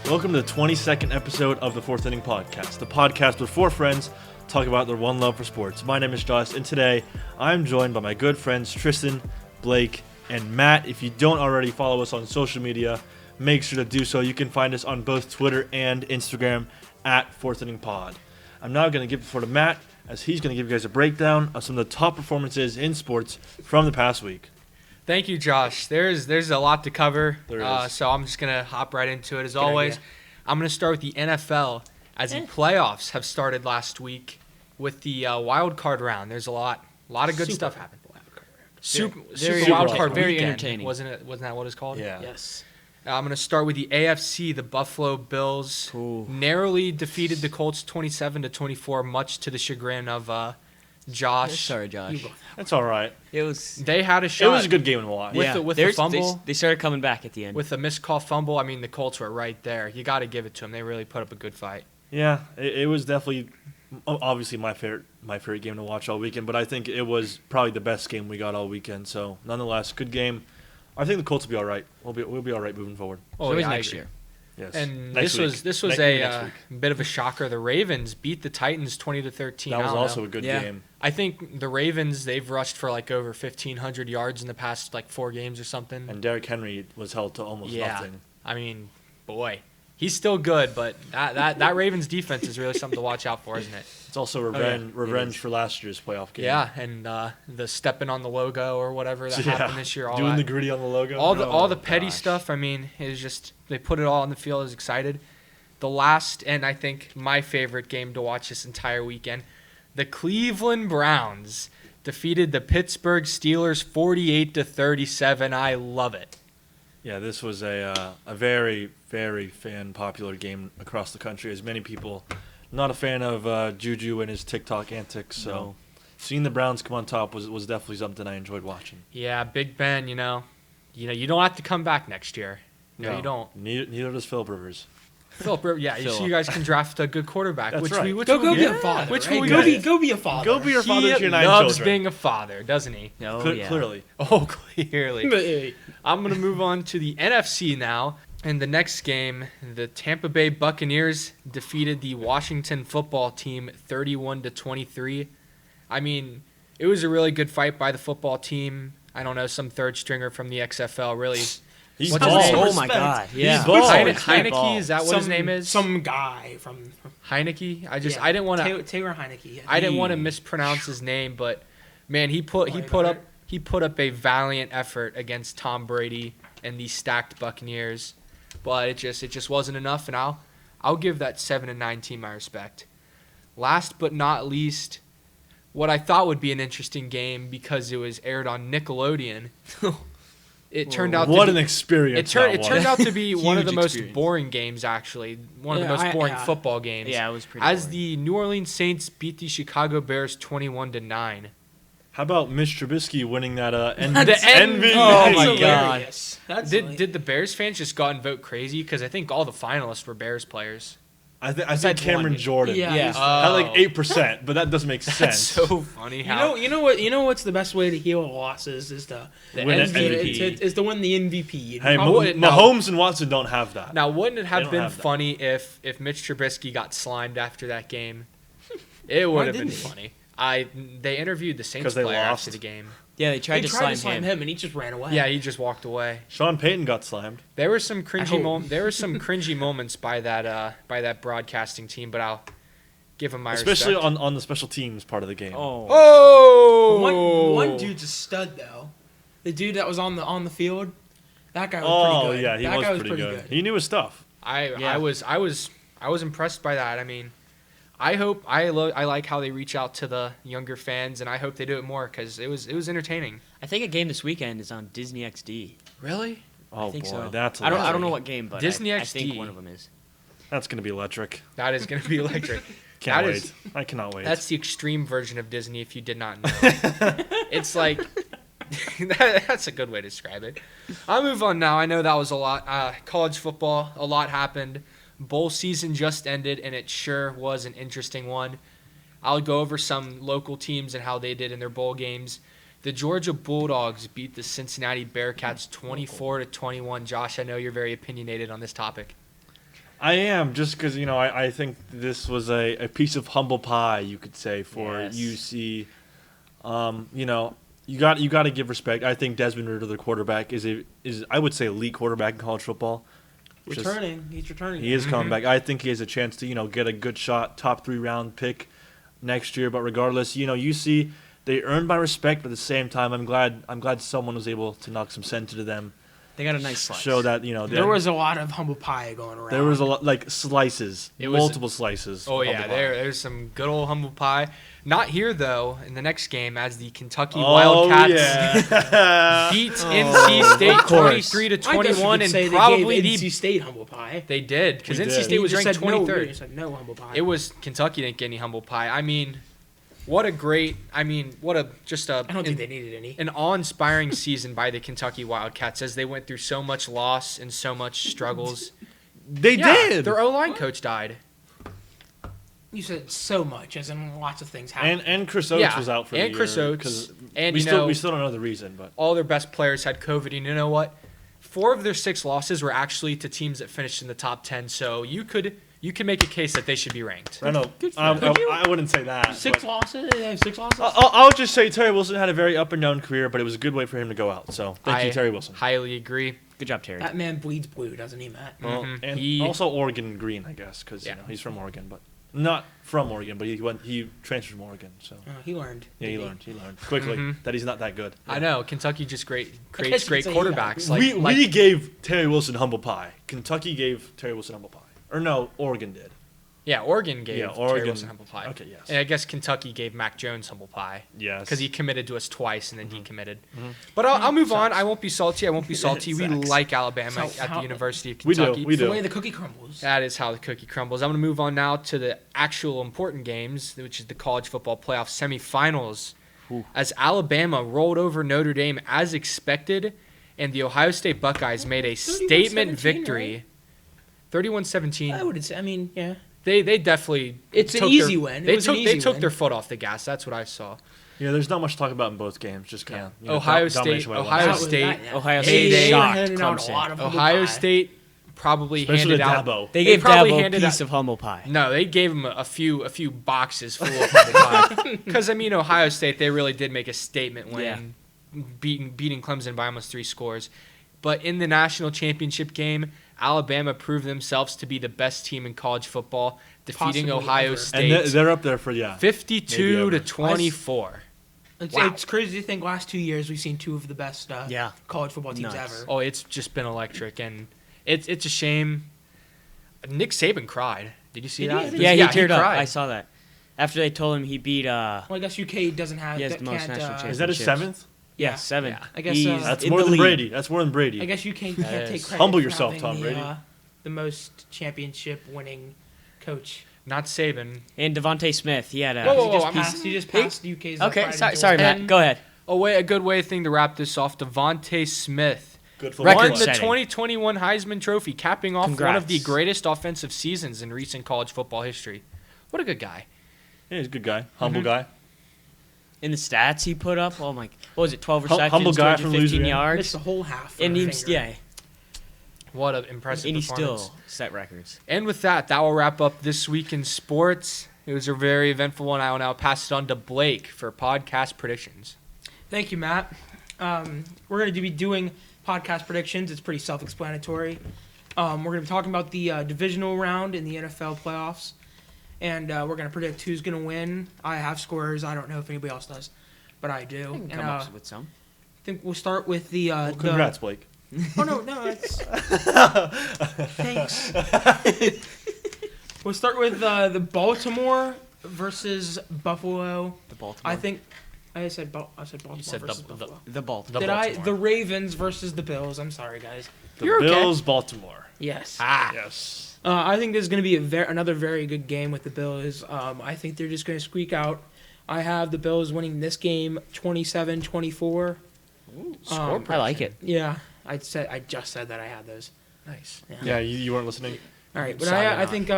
Welcome to the 22nd episode of the Fourth Inning Podcast, the podcast where four friends talk about their one love for sports. My name is Josh, and today I'm joined by my good friends Tristan, Blake, and Matt. If you don't already follow us on social media, make sure to do so. You can find us on both Twitter and Instagram at Fourth Inning Pod. I'm now going to give the floor to Matt, as he's going to give you guys a breakdown of some of the top performances in sports from the past week. Thank you, Josh. There's a lot to cover, There is. so I'm just going to hop right into it as always. I'm going to start with the NFL, as the playoffs have started last week with the wild card round. There's a lot of good stuff happened. Super wild card very weekend, entertaining. Wasn't that what it's called? Yeah. Yes. I'm going to start with the AFC. The Buffalo Bills narrowly defeated the Colts 27-24, much to the chagrin of Josh. Sorry, Josh. That's all right. They had a shot. It was a good game to watch. With the fumble. They started coming back at the end. With a missed call fumble, I mean, the Colts were right there. You got to give it to them. They really put up a good fight. Yeah, it was definitely, obviously my favorite game to watch all weekend, but I think it was probably the best game we got all weekend. So nonetheless, good game. I think the Colts will be all right. We'll be all right moving forward. Oh, always yeah, next year. Yes. And Next this week. was Next a week. bit of a shocker. The Ravens beat the Titans 20-13. That was also a good game. I think the Ravens, they've rushed for like over 1,500 yards in the past like 4 games or something. And Derrick Henry was held to almost nothing. I mean, boy, he's still good, but that Ravens defense is really something to watch out for, isn't it? It's also revenge for last year's playoff game. Yeah, and the stepping on the logo or whatever that happened this year. Doing the gritty on the logo. All the petty stuff, I mean, is just they put it all on the field. I was excited. The last, and I think my favorite game to watch this entire weekend, the Cleveland Browns defeated the Pittsburgh Steelers 48-37. I love it. Yeah, this was a very, very fan-popular game across the country, as many people not a fan of Juju and his TikTok antics, so seeing the Browns come on top was definitely something I enjoyed watching. Yeah, Big Ben, you don't have to come back next year. No, you don't. Neither does Philip Rivers. Philip Rivers, you guys can draft a good quarterback. That's which right. Go be a father. Which right? will Go we be a father. Go be your father to your 9 loves children. being a father, doesn't he? Clearly. Oh, clearly. I'm going to move on to the NFC now. In the next game, the Tampa Bay Buccaneers defeated the Washington football team 31-23. I mean, it was a really good fight by the football team. I don't know, some third stringer from the XFL really. He's What's his name? Oh my God! Yeah. He's balls. Heineke, is that what his name is? Some guy from Heineke. I didn't want to. Taylor Heineke. I didn't want to mispronounce his name, but man, he put up a valiant effort against Tom Brady and the stacked Buccaneers, but it just wasn't enough, and I'll give that 7-9 team my respect. Last but not least, what I thought would be an interesting game because it was aired on Nickelodeon. It turned out what to an be, experience! It turned out to be one of the Huge most experience. boring games, actually. One of the most boring football games. Yeah, it was pretty As boring. the New Orleans Saints beat the Chicago Bears 21-9. How about Mitch Trubisky winning that MVP? Oh my That's God. hilarious. That's Did the Bears fans just go out and vote crazy? Because I think all the finalists were Bears players. I think Cameron one. Jordan Yeah. had like 8%, but that doesn't make sense. That's so funny. You know what's the best way to heal losses is to Win an MVP. is to win the MVP. Hey, wouldn't- Mahomes and Watson don't have that. Now, wouldn't it They have don't been have that. funny if Mitch Trubisky got slimed after that game? It would have been didn't he? funny. They interviewed the Saints 'Cause they player lost? after the game. Yeah, they tried They to tried to slime slam him and he just ran away. Yeah, he just walked away. Sean Payton got slammed. There were some cringy hope. There were some cringy moments by that broadcasting team, but I'll give him my Especially respect. on the special teams part of the game. Oh, One dude's a stud though. The dude that was on the field, that guy was Oh, pretty good. yeah, he That was guy pretty good. He knew his stuff. I was impressed by that. I mean, I like how they reach out to the younger fans, and I hope they do it more because it was entertaining. I think a game this weekend is on Disney XD. Really? Oh I think boy, so. that's I don't electric. know what game, but Disney I XD. think one of them is. That's gonna be electric. That is going to be electric. Can't That wait. is- I cannot wait. That's the extreme version of Disney. If you did not know, it's like that's a good way to describe it. I'll move on now. I know that was a lot. College football, a lot happened. Bowl season just ended, and it sure was an interesting one. I'll go over some local teams and how they did in their bowl games. The Georgia Bulldogs beat the Cincinnati Bearcats 24-21. Josh, I know you're very opinionated on this topic. I am, just because, I think this was a piece of humble pie, you could say, for Yes. UC. You got to give respect. I think Desmond Ridder, the quarterback, is I would say elite quarterback in college football. He's returning. He is coming back. I think he has a chance to get a good shot, top 3 round pick next year. But regardless, UC, they earned my respect. But at the same time, I'm glad someone was able to knock some sense into them. They got a nice slice. Show that There was a lot of humble pie going around. there was a lot like slices, multiple slices. Oh of yeah, humble pie. there's some good old humble pie. Not here though. In the next game, as the Kentucky Oh, Wildcats yeah. beat NC State of course. 23-21, and say probably they gave NC State humble pie. they did because We NC did. State was You just ranked said no, 23rd. you said no humble pie. It was Kentucky didn't get any humble pie. I mean, what a great. I mean, what a just a. I don't think they needed any. An awe-inspiring season by the Kentucky Wildcats as they went through so much loss and so much struggles. They Yeah, did. Their O-line coach died. You said so much, as in lots of things happened. and Chris Oates Yeah, was out for and the year. Chris Oates, 'cause and we you still know- we still don't know the reason, but All their best players had COVID, and you know what? 4 of their 6 losses were actually to teams that finished in the top 10. So you could make a case that they should be ranked. I know. Good for them. I wouldn't say that. Six but- losses? They have 6 losses? I'll just say Terry Wilson had a very up and down career, but it was a good way for him to go out. So thank you, Terry Wilson. Highly agree. Good job, Terry. That man bleeds blue, doesn't he, Matt? Well, Mhm. and He- also Oregon green, I guess, because Yeah. he's from Oregon, but not from Oregon, but he transferred from Oregon. So He learned. yeah, he didn't learned quickly Mhm. that he's not that good. I know Kentucky just creates you great could say quarterbacks. that. We gave Terry Wilson humble pie. Kentucky gave Terry Wilson humble pie, or no, Oregon did. Yeah, Oregon gave Yeah, Terry Oregon- Wilson humble pie. Okay, yes. And I guess Kentucky gave Mac Jones humble pie Yes, because he committed to us twice and then Mm-hmm. decommitted. But I'll move on. Sucks. I won't be salty. We Sucks. like Alabama So at the how- University of We do, Kentucky. we The do. way the cookie crumbles. That is how the cookie crumbles. I'm going to move on now to the actual important games, which is the college football playoff semifinals. Ooh. As Alabama rolled over Notre Dame as expected, and the Ohio State Buckeyes made a 31-17, statement victory. right? 31-17. I wouldn't say. I mean, yeah. They definitely. It's an took easy their- win. It They was an took they easy took win. their foot off the gas. That's what I saw. Yeah, there's not much to talk about in both games. Just kind of Ohio State- Ohio State- Ohio State They were shocked handing out a Clemson. lot of humble Ohio pie. State probably especially handed out. Dabo. They They gave probably Dabo a handed piece out- of humble pie. No, they gave him a few boxes full of humble pie. Because I mean, Ohio State, they really did make a statement when beating Clemson by almost 3 scores. But in the national championship game, Alabama proved themselves to be the best team in college football, defeating Possibly Ohio ever. State And they're up there for 52 maybe to ever. 24. It's, Wow. it's crazy to think last 2 years we've seen 2 of the best Yeah. college football teams Nuts. ever. Oh, it's just been electric, and it's a shame. Nick Saban cried. Did you see Did he? that? I Yeah, he teared up. cried. I saw that. After they told him he beat Well, I guess UK doesn't have. He has that the most can't, national Is that his championships. 7th? yeah, Yeah. 7. Yeah. I guess, He's That's in more the than lead. Brady. That's more than Brady. I guess UK can't That take is- credit Humble for yourself, having Tom the, Brady. The most championship winning coach. Not Saban. And Devontae Smith, he had a. Whoa, whoa, He just I'm- passed. He just passed UK's. Okay, pride sorry, and sorry, joy. Matt. And- Go ahead. A good thing to wrap this off. Devontae Smith Good Record won football. the setting. 2021 Heisman Trophy, capping off one of Congrats. the greatest offensive seasons in recent college football history. What a good guy. Yeah, he's a good guy. Humble guy. In the stats he put up, oh my, what was it, 12 Hum- receptions, humble guy from 215 Louisiana. Missed yards? the whole half. for And a he, finger. yeah, What an impressive and he performance. still set records. And with that will wrap up this week in sports. It was a very eventful one. I will now pass it on to Blake for podcast predictions. Thank you, Matt. We're going to be doing podcast predictions. It's pretty self-explanatory. We're going to be talking about the divisional round in the NFL playoffs, and we're going to predict who's going to win. I have scores. I don't know if anybody else does, but I do. I can And come up with some. I think we'll start with the. Well, congrats, Blake. Oh no, it's. Thanks. We'll start with the Baltimore versus Buffalo. The Baltimore. I think I said Baltimore You said versus the- Buffalo. the Baltimore. Did Baltimore. the Ravens versus the Bills? I'm sorry, guys. The You're okay. Bills, Baltimore. Yes. Yes. I think this is going to be another very good game with the Bills. I think they're just going to squeak out. I have the Bills winning this game 27-24. I like it. Yeah, I just said that I had those. Nice. Yeah, you weren't listening. All right, but Sorry, I not. think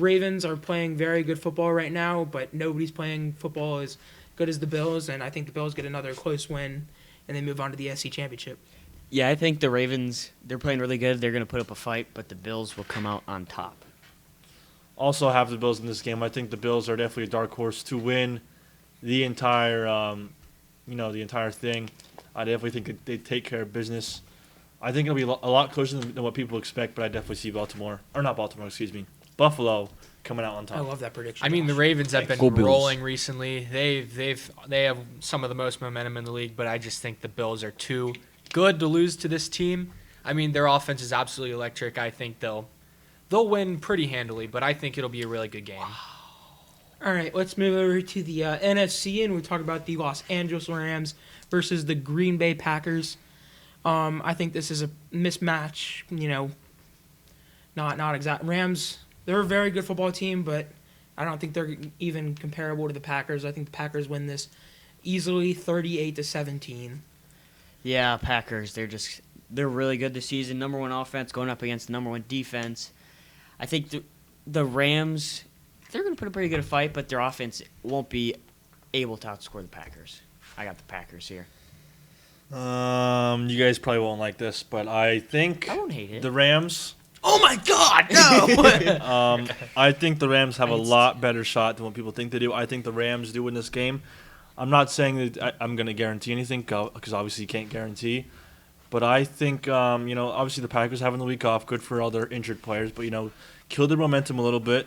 Ravens are playing very good football right now, but nobody's playing football as good as the Bills, and I think the Bills get another close win, and they move on to the SC Championship. Yeah, I think the Ravens, they're playing really good. They're going to put up a fight, but the Bills will come out on top. Also have the Bills in this game. I think the Bills are definitely a dark horse to win the entire, the entire thing. I definitely think that they take care of business. I think it'll be a lot closer than what people expect, but I definitely see Buffalo coming out on I top. love that prediction. I mean, the Josh. Ravens have been Go Bills. rolling recently. They have some of the most momentum in the league, but I just think the Bills are too good to lose to this team. I mean, their offense is absolutely electric. I think they'll win pretty handily, but I think it'll be a really good game. All right, let's move over to the NFC, and we talk about the Los Angeles Rams versus the Green Bay Packers. I think this is a mismatch. Not exact. Rams, they're a very good football team, but I don't think they're even comparable to the Packers. I think the Packers win this easily, 38-17. Yeah, Packers, they're really good this season. Number one offense going up against the number one defense. I think the Rams, they're going to put a pretty good fight, but their offense won't be able to outscore the Packers. I got the Packers here. You guys probably won't like this, but I think I won't hate it. the Rams. Oh my God, no! I think the Rams have a lot better shot than what people think they do. I think the Rams do win this game. I'm not saying that I'm going to guarantee anything because obviously you can't guarantee. But I think, obviously the Packers having the week off, good for all their injured players, but, kill their momentum a little bit.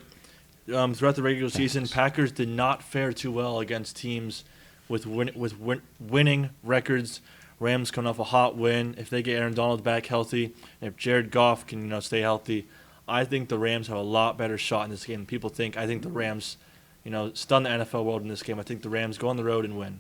Throughout the regular season, Packers did not fare too well against teams with winning records. Rams coming off a hot win. If they get Aaron Donald back healthy, and if Jared Goff can stay healthy, I think the Rams have a lot better shot in this game than people think. I think the Rams, stun the NFL world in this game. I think the Rams go on the road and win.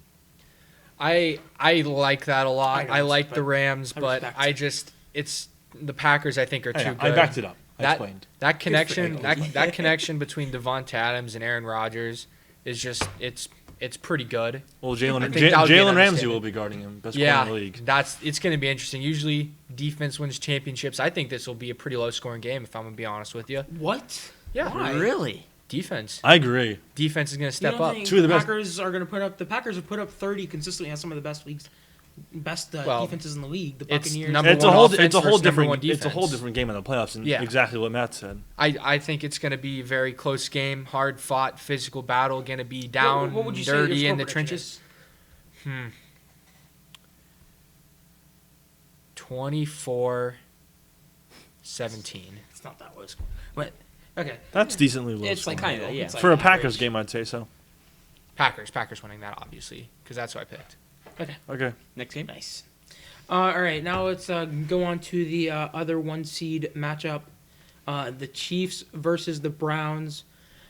I like that a lot. I like the Rams, I but respect it's the Packers. I think are too good. I backed it up. I explained. That connection, you. that connection between Devonta Adams and Aaron Rodgers is just it's pretty good. Well, I think that would be an Jalen Ramsey understatement. will be guarding him. Best player in the league. It's going to be interesting. Usually defense wins championships. I think this will be a pretty low scoring game if I'm going to be honest with you. What? Yeah, Why? Really? defense. I agree. Defense is going to You step don't up. think Two of the best- Packers are going to put up. The Packers have put up 30 consistently as some of the best Well, defenses in the league. The it's Buccaneers. number It's a one whole offense versus number one different defense. game in the playoffs, and Yeah. exactly what Matt said. I think it's going to be a very close game, hard fought, physical battle. Going to be down, What would you say your dirty score in the prediction trenches. is? 24-17. It's not that low score. But okay, That's decently low. it's like scoring. kinda, yeah. it's like For a average. Packers game, I'd say so. Packers winning that, obviously, because that's who I picked. Okay. Next game? Nice. All right, now let's go on to the other one seed matchup, the Chiefs versus the Browns.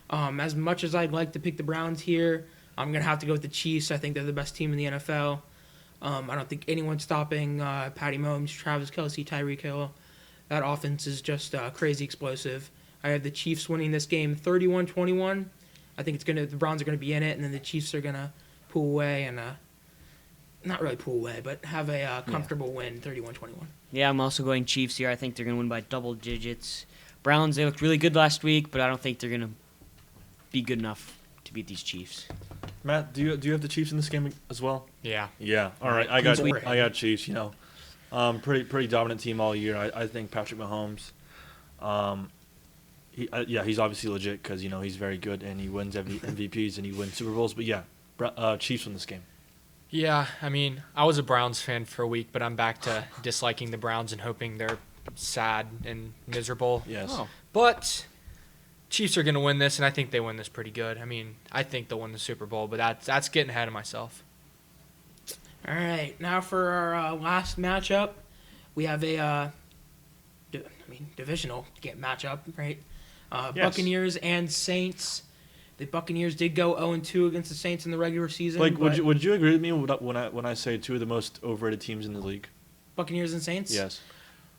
As much as I'd like to pick the Browns here, I'm gonna have to go with the Chiefs. I think they're the best team in the NFL. I don't think anyone's stopping Patty Mahomes, Travis Kelce, Tyreek Hill. That offense is just crazy explosive. I have the Chiefs winning this game 31-21. I think the Browns are gonna be in it, and then the Chiefs are gonna pull away and not really pull away, but have a comfortable win, 31-21. Yeah, I'm also going Chiefs here. I think they're going to win by double digits. Browns, they looked really good last week, but I don't think they're going to be good enough to beat these Chiefs. Matt, do you have the Chiefs in this game as well? Yeah. Yeah. All right. I got Sweet. Chiefs. Pretty dominant team all year. I think Patrick Mahomes. He's obviously legit because he's very good and he wins MVPs and he wins Super Bowls. But yeah, Chiefs win this game. Yeah, I mean, I was a Browns fan for a week, but I'm back to disliking the Browns and hoping they're sad and miserable. Yes. Oh. But Chiefs are going to win this, and I think they win this pretty good. I mean, I think they'll win the Super Bowl, but that's getting ahead of myself. All right, now for our last matchup, we have a divisional matchup, right? Yes. Buccaneers and Saints. The Buccaneers did go 0-2 against the Saints in the regular season. Like, but would you agree with me when I say two of the most overrated teams in the league? Buccaneers and Saints? Yes.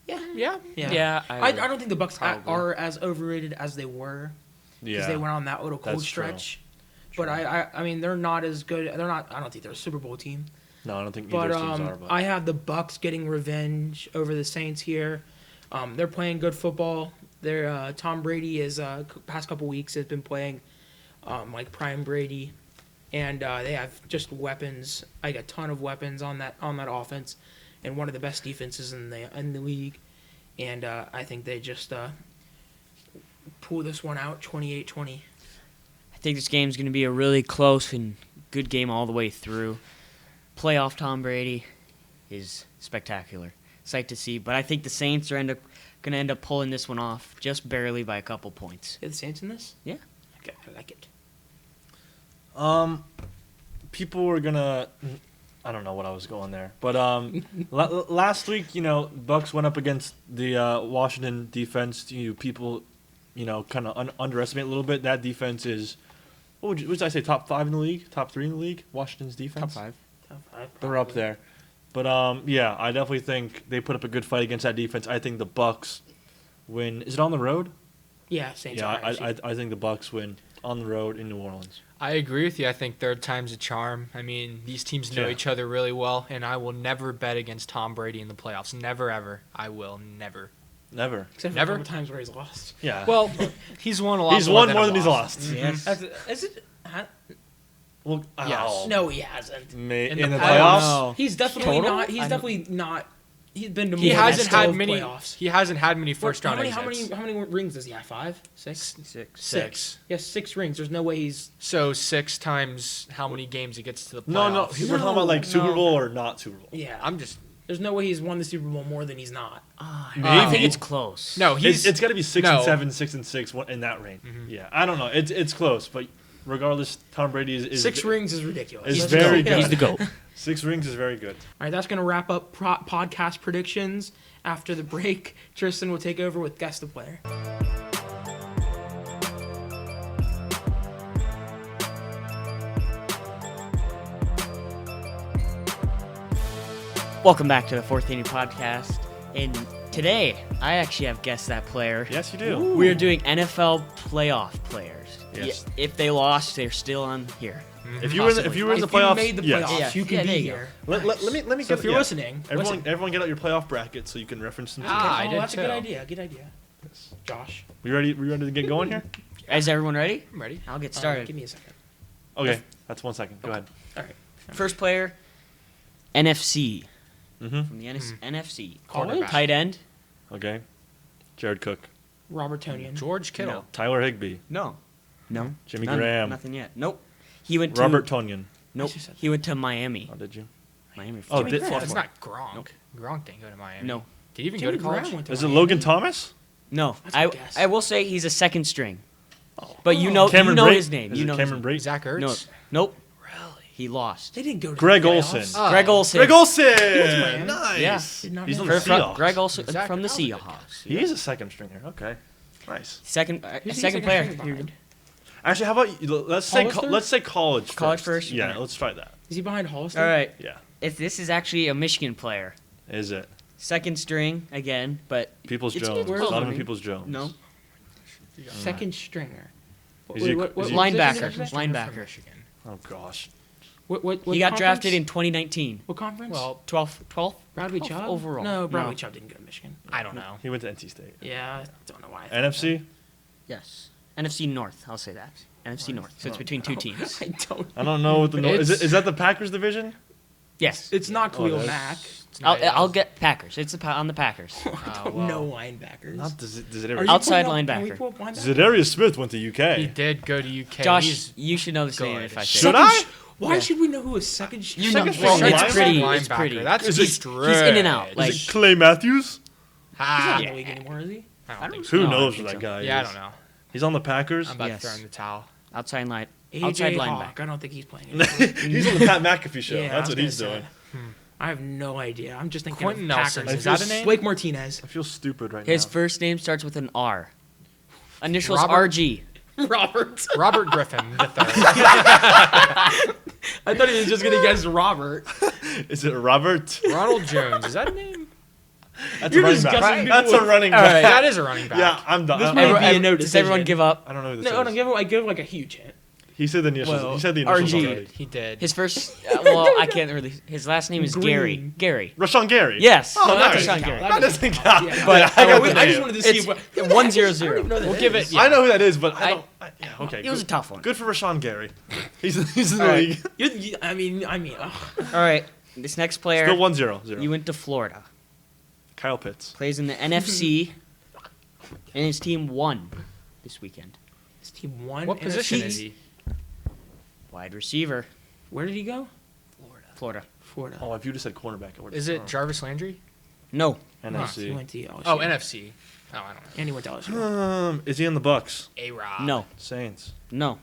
Yeah. Yeah, I don't think the Bucs Probably. are as overrated as they were because Yeah. they went on that little cold That's true. stretch. But I mean, they're not as good. They're not. I don't think they're a Super Bowl team. No, I don't think But either teams are. But I have the Bucs getting revenge over the Saints here. They're playing good football. Their Tom Brady is past couple weeks has been playing like prime Brady, and they have just weapons, like a ton of weapons on that offense. and one of the best defenses in the league. And I think they just pull this one out 28-20. I think this game's going to be a really close and good game all the way through. Playoff Tom Brady is spectacular. Sight to see. But I think the Saints are going to end up pulling this one off just barely by a couple points. Are the Saints in this? Yeah. Okay, I like it. People were gonna. I don't know what I was going there, but last week, Bucks went up against the Washington defense. People, kind of underestimate a little bit. That defense is, what did I say? Top 5 in the league? Top 3 in the league? Washington's defense. Top 5. Top 5. They're up there, but yeah, I definitely think they put up a good fight against that defense. I think the Bucks win. Is it on the road? Yeah, Saints. Yeah, are I think the Bucks win on the road in New Orleans. I agree with you. I think third time's a charm. I mean, these teams know each other really well, and I will never bet against Tom Brady in the playoffs. Never, ever. I will never. Never. Except for Never? a couple times where he's lost. Yeah. Well, he's won a lot. He's won more than he's lost. Yes. Is it? Well, Yes. No, he hasn't. In the the playoffs? playoffs. No. He's definitely Total? not. He's definitely not. He's been to He more than hasn't had 12 many. playoffs. He hasn't had many first round how exits. many rings does he have? 5? 6? 6. Six. He has 6 rings. There's no way he's. So 6 times how many games he gets to the playoffs? No, we're talking about like Super No. Bowl or not Super Bowl. Yeah. I'm just. There's no way he's won the Super Bowl more than he's not. I think it's close. No, he's. It's got to be 6 no. and 7, 6 and 6 in that range. Yeah, I don't know. It's close, but regardless, Tom Brady is 6 rings is ridiculous. Is Let's very go. good. He's the GOAT. 6 rings is very good. All right, that's going to wrap up podcast predictions. After the break, Tristan will take over with Guess the Player. Welcome back to the Fourth Inning Podcast. And today, I actually have guessed that player. Yes, you do. We are doing NFL playoff players. Yes. If they lost, they're still on here. If you were in the If playoffs, you made the playoffs, yes. Yeah. you can Yeah, be there you go. here. Let me So get if you're yeah. listening, Everyone get out your playoff bracket so you can reference them. I oh, did that's too. a good idea. Good idea. Josh, We ready to get going here? Is everyone ready? I'm ready. I'll get give started. me a second. Okay, that's 1 second. Go ahead. All right. First player, NFC. Mm-hmm. From the NFC. Quarterback. Tight end? Okay. Jared Cook, Robert Tonian. George Kittle. No. Tyler Higbee, No. Jimmy Graham, Nothing yet. Nope. He went to Robert Tonyan. Nope. I just said- He went to Miami. Oh, did you? Miami. Oh, Jimmy did Graham. It's Baltimore. not Gronk. Nope. Gronk didn't go to Miami. No. Did he even Jimmy go to college? Graham went to Is it Miami. Logan Thomas? No. That's a I guess. I will say he's a second string. Oh. But you know Cameron you know Brate? his name. Is You it know Cameron his Brate? Zach Ertz. name. No. Nope. Really? He lost. They didn't go to Greg the playoffs. Olsen. Oh. Greg Olsen. Greg Olsen. Miami. Nice. Did not He's know on that. the Seahawks. Greg Olsen Zach from the Ertz. Seahawks. He is a second stringer. Okay. Nice. Second Who's he second player. behind? Actually, how about let's Hollister? say college. College first? Yeah, Okay. let's try that. Is he behind Hollister? All right. Yeah. This is actually a Michigan player. Is it Second string again, but Peoples It's Jones? good. Donovan Peoples Jones. no. Second stringer. Is he- what is he- position Linebacker. did you say? Linebacker. Michigan. Oh gosh. What He got conference? drafted in 2019. What conference? Well, 12th Bradley 12th Chubb overall. No, Bradley No. Chubb didn't go to Michigan. I don't know. He went to NC State. Yeah, I don't know why. I thought NFC. Yes. NFC North, I'll say that. NFC North. So it's between two teams. that. I don't. I don't know what the It's- is that the Packers division? Yes. It's not Khalil that's- Mack. It's not- I'll get Packers. It's on the Packers. I don't well. know linebackers. Not does it Are you Outside pulling up- can we linebacker. pull up linebacker? Zadarius Smith went to He UK. did go to UK. Josh, He's you should know this name good. if I say Should it. I? Why Yeah. should we know who a second? You Second know, string well, linebacker? it's pretty. linebacker. It's pretty. That's Is just it- he's in and out, like- Is it Clay Matthews? He's not in yeah. the league anymore, is he? I don't think Who so. No, I knows think where that so. guy Yeah, I is? don't know. He's on the Packers. I'm about Yes. to throw in the towel. Outside line. AJ Outside Hawk. linebacker. I don't think he's playing. Anymore. He's on the Pat McAfee show. Yeah, I That's was what he's gonna doing. say. I have no idea. I'm just thinking Quentin of Nelson. Packers. Is that a name? Blake Martinez. I feel stupid right His now. first name starts with an R. Initials Robert- RG. Robert. Robert Griffin the third. I thought he was just gonna guess Robert. Is it Robert? Ronald Jones. Is that a name? That's You're a running just back. guessing That's a people- running All back. right. That is a running back. Yeah, I'm done. This I- might I- be a no Does everyone decision. give up? I don't know who this No, is. I give like a huge hint. He said the initials. Well, he said the initials RG. already. He did. His first. Well, I can't really. His last name is Green. Gary. Gary. Rashawn Gary. Yes. Oh, No, not nice. Rashawn Gary. That doesn't count. Yeah. But I got the I just name. wanted to see It's what 1-0-0. We'll give it. I know who that is, but I I- don't. Yeah, okay. It was a good, tough one. good for Rashawn Gary. He's in the All right. league. I mean, ugh. All right. This next player, Still 1-0. 0. you went to Florida. Kyle Pitts. Plays in the NFC, and his team won this weekend. His team won. What position NFC. is he? Wide receiver, Where did he go? Florida. Florida. Oh, if you just said cornerback, I would. Is it Jarvis Landry? No, Huh, he NFC? went to LSU. Oh, NFC. Oh, I don't know. And he went to LSU. Is he in the Bucks? A-Rob. no, Saints. no,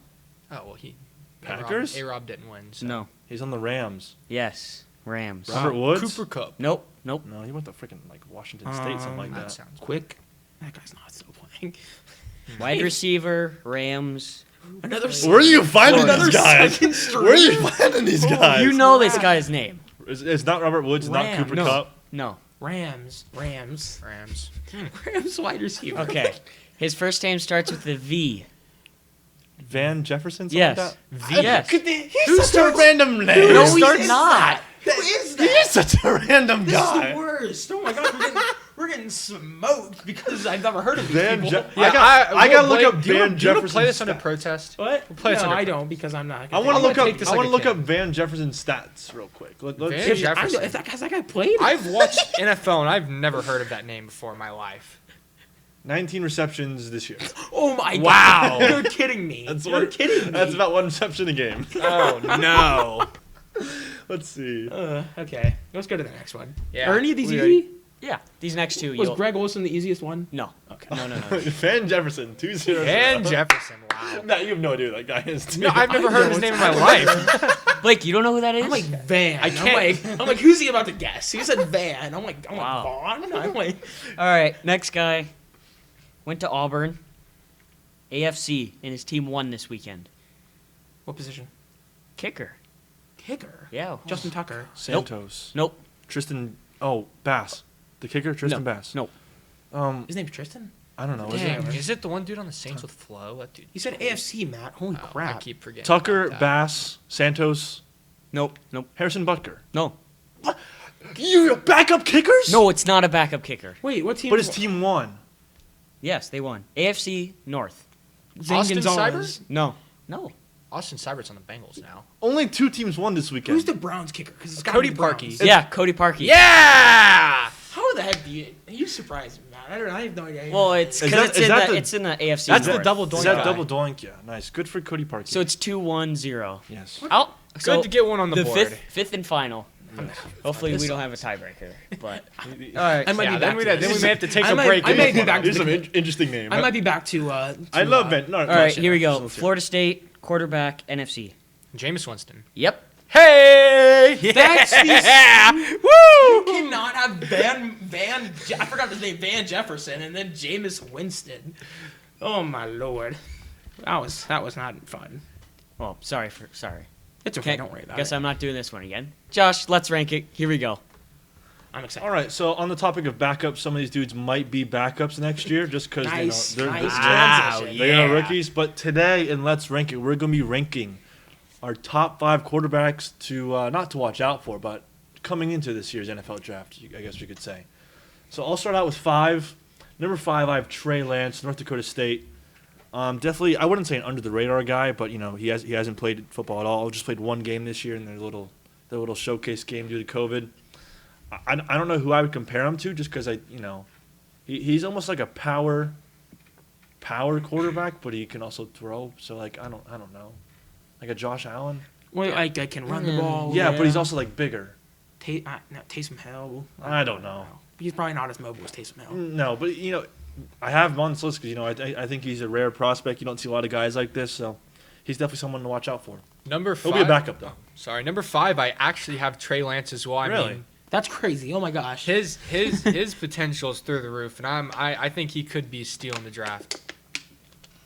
Oh, well, he... Packers? A-Rob didn't win. So. no. He's on the Rams. Yes, Rams. Robert Woods? Cooper Kupp. Nope. No, he went to freaking like Washington State, something like That that. sounds Quick. That guy's not still playing. Wide receiver, Rams. Another. Where are you finding Florida. these guys? Second string? Where are you finding these guys? You know this guy's name. It's not Robert Woods, not Rams. Cooper No. Kupp. No. Rams. Rams. Rams wide receiver. Okay. His first name starts with a V. Van Jefferson? Something Yes. Like that? Yes. He's such a random name. No, Who he's is not. Who is He is such a random This guy. is the worst. Oh my god, we're getting smoked because I've never heard of these Van people. Je- I gotta look up Van Do you want to play Jefferson's this under stats. protest? What? play this no, under- I don't because I'm not. I want to I'm look gonna up. take this I like want a to look kid. up Van Jefferson's stats real quick. Let's Van see. Jefferson. If that guy played, I've watched NFL and I've never heard of that name before in my life. 19 receptions this year. oh my Wow. god, you're kidding me. You're kidding me. That's about 1 reception a game. Oh no. Let's see. Okay, let's go to the next one. Yeah. Are any of these We easy? Yeah. These next two. Was you'll- Greg Olson the easiest one? No. Okay. No. Van Jefferson, 2-0. Van Jefferson. Wow. No, you have no idea who that guy is. No, I've never heard of his name in my life. Blake, you don't know who that is? I'm like Van. I can't- I'm like, who's he about to guess? He said Van. I'm like Wow. Vaughn. I'm like, All right. Next guy. Went to Auburn. AFC, and his team won this weekend. what position? Kicker. Kicker. Yeah. Justin Tucker. Santos. Nope. Tristan. Oh, Bass. The kicker, Tristan Bass. Nope. His name's Tristan. I don't know. Is Damn. it Is it the one dude on the Saints with Flo? That dude. He said AFC, Matt. Holy Oh, I crap. keep forgetting. Tucker, about that. Bass, Santos, Nope. Harrison Butker? No. You backup kickers? No, it's not a backup kicker. Wait, what team? But his team won. Yes, they won. AFC North. Zane Austin Gonzalez. No. No. Austin Seibert's on the Bengals now. Only 2 teams won this weekend. Who's the Browns kicker? Because it's Cody Cody Parkey. Parkey. Yeah, Cody Parkey. Yeah. How the heck do you surprised me, Matt? I don't know. I have no idea. Well, it's Is because that- is that the- it's in the AFC That's the North. double Is doink that guy. double doink? Yeah, nice. Good for Cody Parkey. So it's 2-1-0. yes. Out. Good to get one on the board. fifth and final. Yes. Hopefully we This don't have a tiebreaker, but All right. I might be back to then this. we may have to take I a might- break. I in may this be one. back to These are some interesting names. I might be back to. I love Ben. No, all right, here we go. Florida State quarterback NFC. Jameis Winston. Yep. Hey! That's the- yeah! You Woo! cannot have Van. I forgot his name. Van Jefferson, and then Jameis Winston. Oh my lord, that was not fun. Oh, sorry. It's okay. Okay, Don't worry about guess it. I'm not doing this one again. Josh, let's rank it. Here we go. I'm excited. All right, so on the topic of backups, some of these dudes might be backups next year just because Nice, they're nice they transition. are yeah. rookies. But today in Let's Rank It, we're going to be ranking our top 5 quarterbacks to not to watch out for, but coming into this year's NFL draft, I guess we could say. So I'll start out with 5. Number 5, I have Trey Lance, North Dakota State. Definitely, I wouldn't say an under the radar guy, but you know he hasn't played football at all. Just played 1 game this year in their little showcase game due to COVID. I don't know who I would compare him to, just because he's almost like a power quarterback, but he can also throw. So like I don't know, like a Josh Allen. Well, I can run the ball. Yeah, but he's also like bigger. Taysom Hill. I don't know. He's probably not as mobile as Taysom Hill. No, but I have him on this list because I think he's a rare prospect. You don't see a lot of guys like this, so he's definitely someone to watch out for. Number 5. He'll be a backup though. Sorry, number 5. I actually have Trey Lance as well. I Really? mean, That's crazy. Oh my gosh. his potential is through the roof, and I think he could be stealing the draft.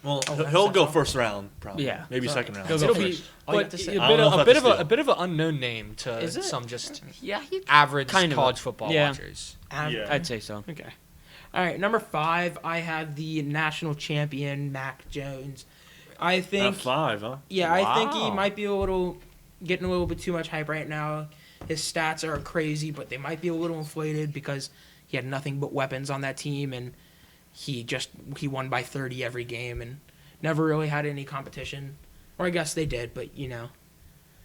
Well, that's he'll go all. first round probably. Yeah. maybe Sorry. second round. He'll go It'll first. be, All you but have to say. I don't know if a bit that's of a steal. a bit of an unknown name to Is it? some just Yeah, he, average Kind of college a- football yeah. watchers. Yeah. I'd say so. Okay. All right. Number 5, I have the national champion Mac Jones. I think. 5, huh? Yeah, I think he Wow. might be getting a little bit too much hype right now. His stats are crazy, but they might be a little inflated because he had nothing but weapons on that team, and he won by 30 every game and never really had any competition. Or I guess they did, but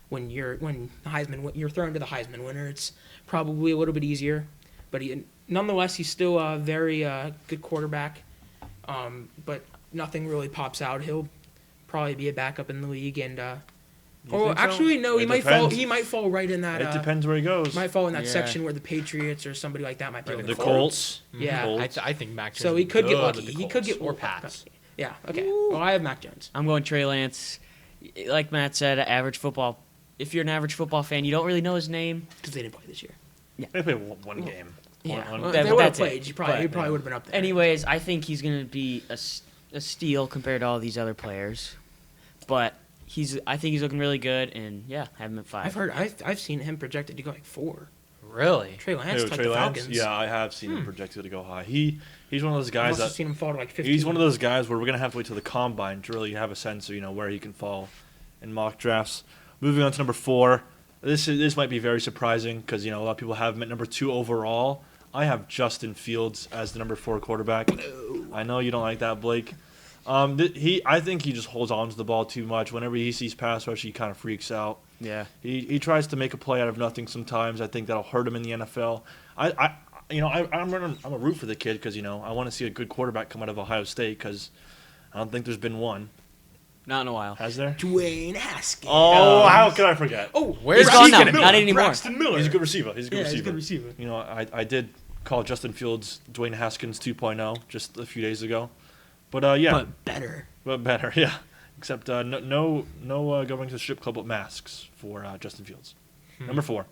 when you're thrown to the Heisman winner, it's probably a little bit easier. But nonetheless, he's still a very good quarterback. But nothing really pops out. He'll probably be a backup in the league, and actually, no, he might fall. He might fall right in that. It depends where he goes. Might fall in that section where the Patriots or somebody like that might be. The Colts. Yeah, Colts. I think Mac Jones. So he could get lucky. He He could get or Pats. Yeah. Okay. Well, I have Mac Jones. I'm going Trey Lance. Like Matt said, average football. If you're an average football fan, you don't really know his name. Because they didn't play this year. They played one game. Yeah. One- Well, That- if they would have that's it. played, he probably would have been up there. Anyways, I think he's going to be a steal compared to all these other players. But I think he's looking really good, and yeah, have him at 5. I've seen him projected to go like 4. Really? Trey Lance, Who, like Trey the Lance? Falcons. Yeah, I have seen him projected to go high. He's one of those I've guys also that seen him fall to like 15. he's one of those guys where we're gonna have to wait till the combine to really have a sense of where he can fall in mock drafts. Moving on to number 4. This might be very surprising because a lot of people have him at number 2 overall. I have Justin Fields as the number 4 quarterback. I know you don't like that, Blake. I think he just holds on to the ball too much. Whenever he sees pass rush, he kind of freaks out. Yeah. He tries to make a play out of nothing sometimes. I think that'll hurt him in the NFL. I'm a root for the kid because I want to see a good quarterback come out of Ohio State because I don't think there's been one. Not in a while. Has there? Dwayne Haskins. Oh, how could I forget? Oh, He's gone now. Not anymore. Braxton Miller. He's a good receiver. He's a good receiver. I did call Justin Fields Dwayne Haskins 2.0 just a few days ago. But yeah. But better. But better, yeah. Except no going to the strip club with masks for Justin Fields. Number 4.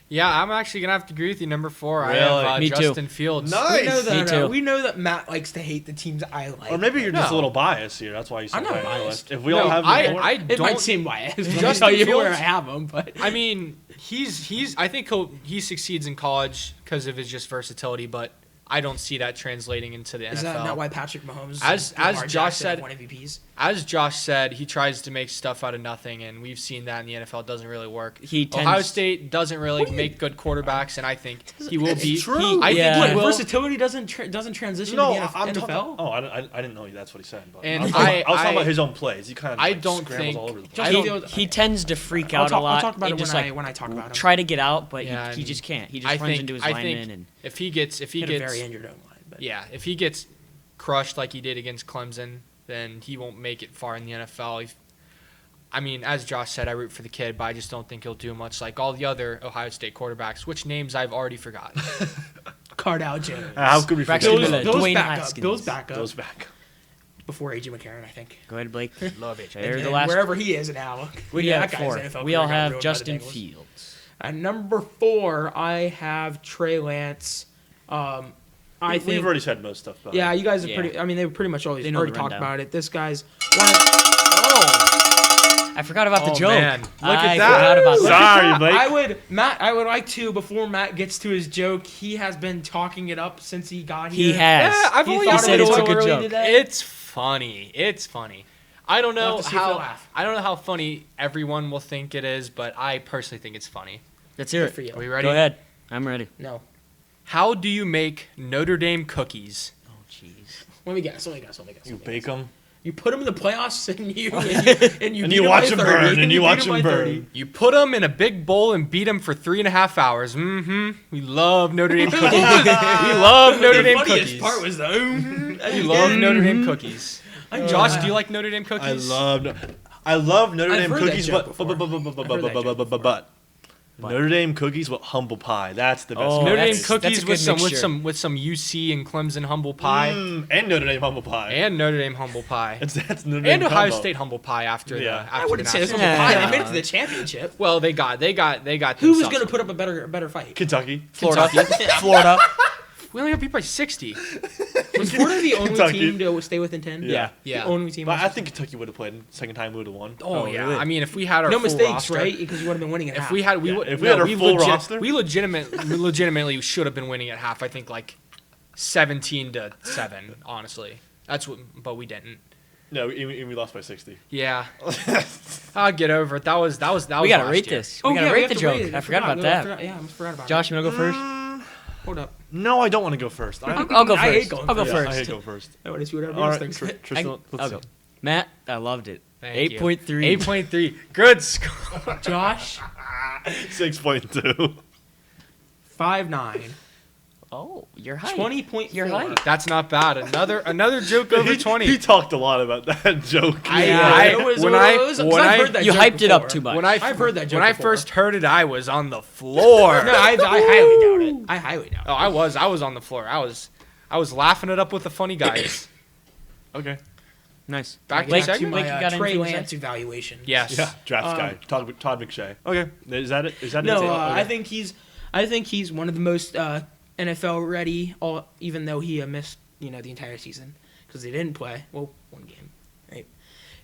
Yeah, I'm actually gonna have to agree with you. Number 4, Really? I have Me too. Justin Fields. Nice. We know that, Me too. we know that Matt likes to hate the teams I like. Or maybe you're just a No. little biased here. That's why you said I'm not high on the biased. list. If we all have I more, it might don't. seem biased. Let me Justin tell you where I Fields- have him, but I mean, he's. I think he succeeds in college because of his just versatility, but I don't see that translating into the NFL. is that not why Patrick Mahomes As Lamar Josh Jackson said- have won MVPs? As Josh said, he tries to make stuff out of nothing, and we've seen that in the NFL. It doesn't really work. He Ohio tends- State doesn't really make good quarterbacks, and I think he will be. true. I Yeah. think he will. Versatility doesn't transition no, to the I'm NFL. talking. Oh, I didn't know that's what he said. But And I was talking I- about his own plays. He kind of I don't scrambles think- all over the place. Justin I Fields- He tends to freak out a lot. I'll talk about and it just when I talk about him. try to get out, but Yeah, he and just can't. He I just runs think- into his I lineman think- and If he gets Hit a very injured O-line. But Yeah, if he gets crushed like he did against Clemson, then he won't make it far in the NFL. I mean, as Josh said, I root for the kid, but I just don't think he'll do much like all the other Ohio State quarterbacks, which names I've already forgotten. Cardell Jones. How could we forget? Braxton Bill's, Miller, Bill's Dwayne back up. Haskins. Bill's back up Goes back. before A.J. McCarron, I think. go ahead, Blake. Love it. They're And the last. wherever he is now. We Yeah, have that guy's 4. NFL We all career got have ruined by the Justin Bengals. Fields. At number 4, I have Trey Lance. I think. We've already said most stuff about Yeah, it. you guys have Yeah. pretty. I mean, they pretty much already They know the talked rundown. about it. This guy's. I forgot about the Oh, joke. man. Look I at that. forgot about that. Sorry, Blake. I would like to, before Matt gets to his joke, he has been talking it up since he got here. He has. Yeah, I've He only thought He said it it's was a good early joke. today. It's funny. It's funny. I don't We'll know have to see if he'll how laugh. I don't know how funny everyone will think it is, but I personally think it's funny. Let's hear Good for it. you. Are we ready? Go ahead. I'm ready. No. How do you make Notre Dame cookies? Oh, jeez. Let me guess. You bake them. You put them in the playoffs and you And beat you 'em watch by them 30, burn. And you beat watch 'em by them 30. burn. You put them in a big bowl and beat them for 3.5 hours. We love Notre Dame cookies. We love Notre Dame The funniest cookies. part was the. We love Notre Dame cookies. Josh, do you like Notre Dame cookies? I love Notre I've Dame heard that cookies, joke but before. I've heard that joke but Notre Dame cookies with humble pie. That's the best. Oh, kind. Notre Dame that's a cookies good with some mixture. with some UC and Clemson humble pie And Notre Dame humble pie. and Notre Dame humble pie That's Notre Dame and Ohio combo. State humble pie after Yeah. the after I wouldn't the say this was national- a pie. Yeah. They made it to the championship. Well, they got Who was themselves going to one. put up a better fight? Kentucky. Florida. Florida. We only got beat by 60. Was Florida the only Kentucky. team to stay within 10? Yeah. Yeah. The only team. But I think Kentucky would have played. Second time we would have won. Oh, yeah. really? I mean, if we had our no full mistakes, roster, right? Because you would have been winning at If half. we had we Yeah, would- if we no, had our full roster? we legitimately should have been winning at half. I think like 17-7. Honestly, that's what. But we didn't. No, we lost by 60. Yeah. I'll get over it. That was We gotta last rate year. this. We gotta we rate have the to joke. rate it. I forgot about that. Yeah, I forgot about Josh, you wanna go first? Hold up. No, I don't want to go first. I'll go I hate first. going I'll go Yeah, first. I hate go first. I want to see what All everyone right, thinks. Tristan, I'll go. Matt, I loved it. Thank you. 8.3. 8.3. Good score. Josh, 6.2. 5'9", Oh, you're high. 20.4. You're high. That's not bad. Another joke over 20. He talked a lot about that joke. I've heard that You joke hyped it up before. too much. I've heard that joke When I before. first heard it, I was on the floor. No, I highly doubt it. I highly doubt it. Oh, I was on the floor. I was laughing it up with the funny guys. Okay. Nice. Back to Back the to segment. my Blake, you got Trey anything to say? Lance evaluation. Yes. Yeah, draft guy. Todd McShay. Okay. Is that it? Is that No, it? I think he's one of the most NFL ready. Even though he missed the entire season because they didn't play. Well, one game, right?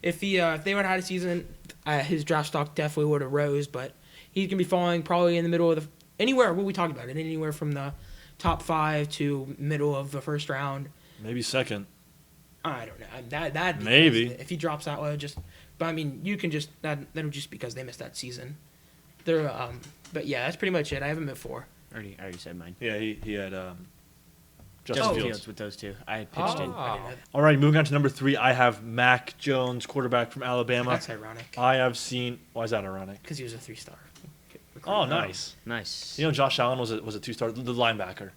If they would have had a season, his draft stock definitely would have rose. But he's gonna be falling probably in the middle of anywhere. What we talked about it, anywhere from the top 5 to middle of the first round. Maybe second. I don't know. That Maybe. if he drops that low, but I mean, you can just that'll just because they missed that season. They're but yeah, that's pretty much it. I haven't been 4. I already said mine. Yeah, he had Justin Justin Fields. Fields with those two. I had pitched in. Oh. All right, moving on to number 3, I have Mac Jones, quarterback from Alabama. That's ironic I have seen. Why is that ironic? because he was a 3-star. Oh, nice. Nice. You know, Josh Allen was a 2-star, the linebacker.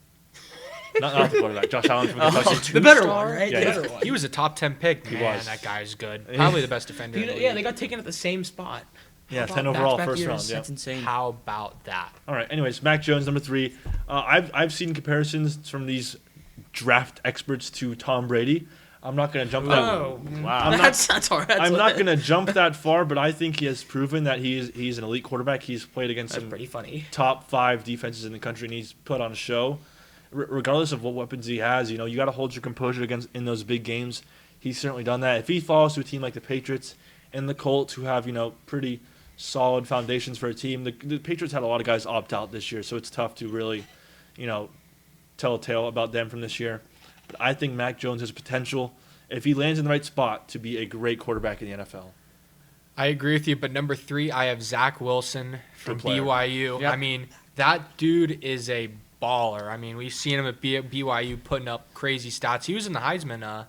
not the quarterback. Josh Allen from Kentucky. The better one, right? Yeah, the yeah. better one. He was a top 10 pick. He Man, was. that guy's good. Probably the best defender. in the Yeah, league. they got taken at the same spot. Yeah, How 10 about overall, back-to-back first years? round. Yeah. That's insane. How about that? All right. Anyways, Mac Jones, number 3. I've seen comparisons from these draft experts to Tom Brady. I'm not going to jump that. Oh, Wow. that's hard. I'm not going to jump that far, but I think he has proven that he's an elite quarterback. He's played against That's some pretty funny. top 5 defenses in the country, and he's put on a show. Regardless of what weapons he has, you got to hold your composure in those big games. He's certainly done that. If he falls to a team like the Patriots and the Colts, who have pretty solid foundations for a team, the Patriots had a lot of guys opt out this year, so it's tough to really, tell a tale about them from this year. But I think Mac Jones has potential, if he lands in the right spot, to be a great quarterback in the NFL. I agree with you, but number 3, I have Zach Wilson from Good player. BYU. Yep. I mean, that dude is a baller. I mean, we've seen him at BYU putting up crazy stats. He was in the Heisman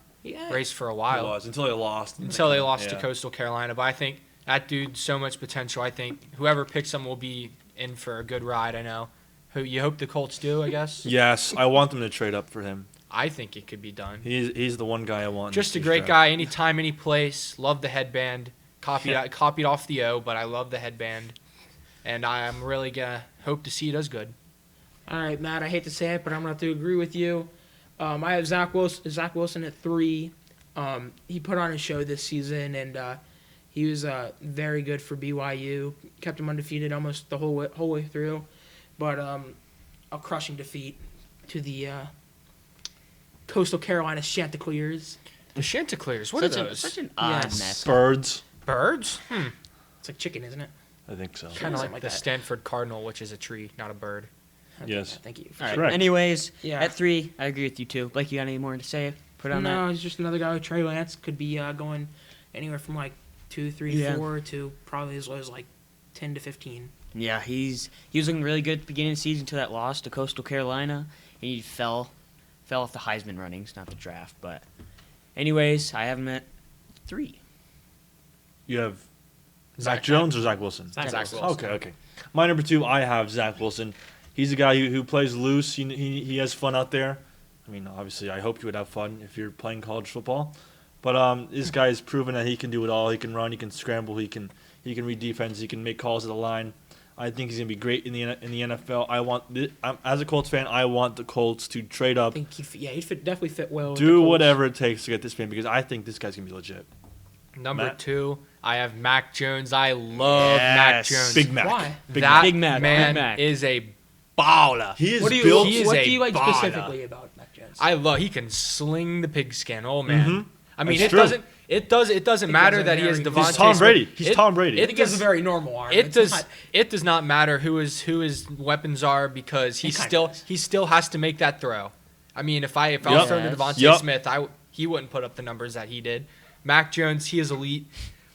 race for a He while was until he lost. until they lost to Yeah. Coastal Carolina. But I think that dude's so much potential. I think whoever picks him will be in for a good ride. I know. Who you hope the Colts do, I guess. Yes, I want them to trade up for him. I think it could be done. He's the one guy I want. in Just a this great draft. guy, anytime, any place. Love the headband. Copied off the O, but I love the headband. And I'm really going to hope to see he does good. All right, Matt. I hate to say it, but I'm going to have to agree with you. I have Zach Wilson at 3. He put on a show this season, and he was very good for BYU. Kept him undefeated almost the whole way through, but a crushing defeat to the Coastal Carolina Chanticleers. The Chanticleers, what are those? Such an odd Yes. mess. Birds. Birds? It's like chicken, isn't it? I think so. Kind of Something like like the that. Stanford Cardinal, which is a tree, not a bird. Yes. Thank you. All right. Correct. Anyways, Yeah. at 3, I agree with you too. Blake, you got any more to say? Put on No, that. he's just another guy with Trey Lance. Could be going anywhere from like 2, 3, Yeah. 4 to probably as low as like 10 to 15. Yeah, he was looking really good at the beginning of the season until that loss to Coastal Carolina, and he fell off the Heisman runnings, not the draft. But, anyways, I have him at 3. You have Zach Zach Jones or Zach Wilson? Zach Wilson. Okay. My number 2, I have Zach Wilson. He's a guy who plays loose. He has fun out there. I mean, obviously, I hope you would have fun if you're playing college football. But this guy has proven that he can do it all. He can run. He can scramble. He can read defense. He can make calls at the line. I think he's gonna be great in the NFL. As a Colts fan, I want the Colts to trade I up, think he'd definitely fit well. with the do Colts. whatever it takes to get this man because I think this guy's gonna be legit. Number Matt? 2, I have Mac Jones. I love Mac Jones. Big Mac. Why? That Big Mac, man Big Mac. is a baller. He is What do you built. He is What a do you like baller. specifically about Mac Jones? He can sling the pigskin. Oh man. Mhm. I mean, That's it true. doesn't matter doesn't that he has vary. Devontae He's Tom Brady. Smith. He's Tom Brady. I think he has a very normal arm. It It's does. not- It does not matter who his weapons are because He kinda does. he still has to make that throw. I mean, if I was Yep. throwing to Devontae Yep. Smith, he wouldn't put up the numbers that he did. Mac Jones, he is elite.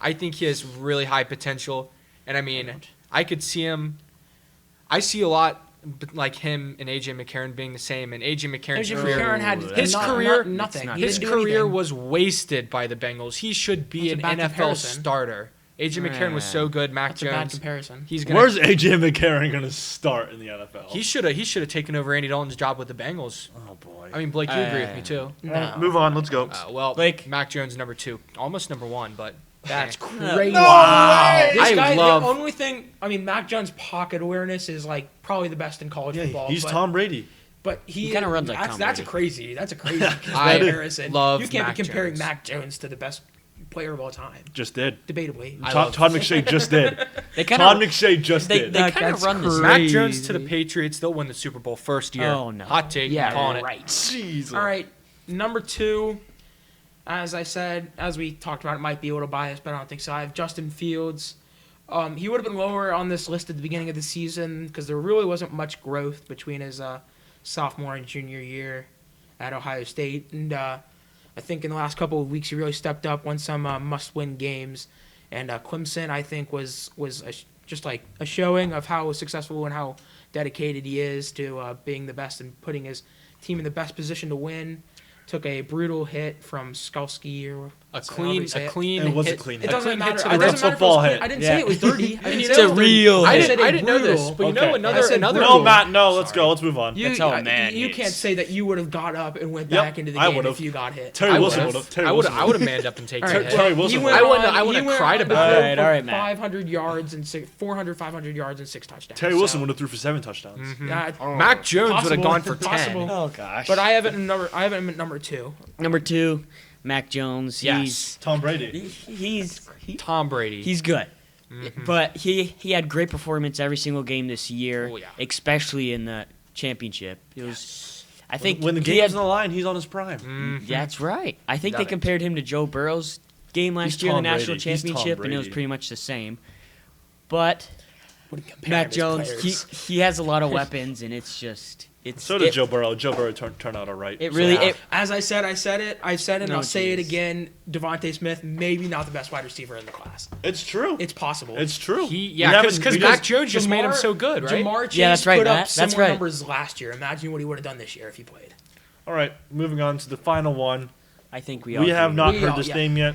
I think he has really high potential, and I mean, I could see him. I see a lot like him and AJ McCarron being the same, and AJ McCarron's AJ career. McCarron had His career- nothing. He His didn't do career anything. was wasted by the Bengals. He should be an That's a bad NFL comparison. starter. AJ McCarron was so good. Mac That's a bad Jones. comparison. He's gonna. Where's AJ McCarron going to start in the NFL? He should have taken over Andy Dalton's job with the Bengals. Oh boy. I mean, Blake, you agree with me too. No. Move on. Let's go. Well, Blake. Mac Jones number 2, almost number 1, but That's eh. crazy. way! This I guy, love- the only thing, I mean, Mac Jones' pocket awareness is like probably the best in college Yeah, football. he's but, Tom Brady. But he kinda runs like Tom That's a Brady. crazy I comparison. love You can't Mac be comparing Jones. Mac Jones to the best player of all time, Just did. debatably. I Todd, love- Todd McShay just did. They kind Todd of McShay just they did. kind of That's run this. Mac Jones to the Patriots, they'll win the Super Bowl first year. Oh, no. Hot take. Yeah, calling right. Jeez. All right, number 2. As I said, as we talked about, it might be a little biased, but I don't think so. I have Justin Fields. He would have been lower on this list at the beginning of the season because there really wasn't much growth between his sophomore and junior year at Ohio State. And I think in the last couple of weeks he really stepped up, won some must-win games. And Clemson, I think, was just like a showing of how successful and how dedicated he is to being the best and putting his team in the best position to win. Took a brutal hit from Skalski or A however clean, you say a it. clean. It was a hit. clean It hit. doesn't clean matter. hit to It the doesn't ribs. matter if it Football was clean. hit. I didn't Yeah. say it was dirty. I didn't It's say it a was dirty. real I hit. didn't, said I didn't know this, brutal. but you know Okay. another I said another. No, Matt, no. Let's go. Let's move on. That's how a man You hits. can't say that you would have got up and went Yep, back into the I game would've. if you got hit. Terry I Wilson would've. would have. Terry I would Wilson I would have manned up and taken All a right, hit. Terry Wilson he would went have. I wouldn't have cried about it. it. All right, Matt. 500 yards and 500 yards and 6 touchdowns. Terry Wilson would have threw for 7 touchdowns. Yeah, Mac Jones would have possible. gone for 10. Possible. Oh gosh. But I have it in number 2. Number 2, Mac Jones. Yes. Tom Brady. He's Tom Brady. he's good. But he had great performance every single game this year, Oh, yeah. especially in the championship. It was, I think, When the he game's had- on the line, he's on his prime. That's right. I think Love they it. compared him to Joe Burrow's game last He's year in the Tom national Brady. He's Tom championship, and it was Brady. pretty much the same. But Compare Mac his Jones, players. he has a lot of weapons, and it's just So did it, Joe Burrow. Joe Burrow turned out all right. It really Yeah. As I said, and No, I'll say it jeez. again. Devontae Smith, maybe not the best wide receiver in the class. It's true. It's possible. It's true. Because Mac Jones just made him Jamar- so good, right? Jamar Chase Yeah, that's right, put Matt. up That's similar right. numbers last year. Imagine what he would have done this year if he played. All right, moving on to the final one. I think We all have agree. not We heard all- this yeah. name yet.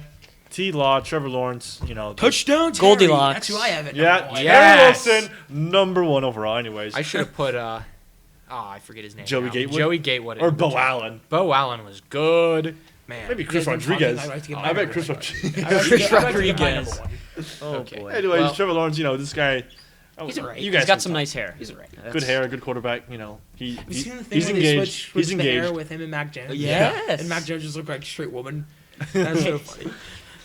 T. Law, Trevor Lawrence, Touchdown, Goldilocks. That's who I have it. Yeah, one. Terry Yes. Wilson, number 1 overall. Anyways, I should have put I forget his name. Joey now. Gatewood? Joey Gatewood. or Bo Allen. Bo Allen was good. Man. Maybe Chris Yeah, Rodriguez. I'd like to give I bet mine Chris number Rodriguez. Chris I'd like to give mine Rodriguez. number 1. Oh Okay. boy. Anyways, Well- Trevor Lawrence, this guy. He's alright. You guys He's got can some talk. nice hair. He's alright. Good hair, good quarterback. Have you He's seen the thing where they engaged. switch He's the hair engaged. with him and Mac Jones? Yes. And Mac Jones just looked like a straight woman. That's so funny.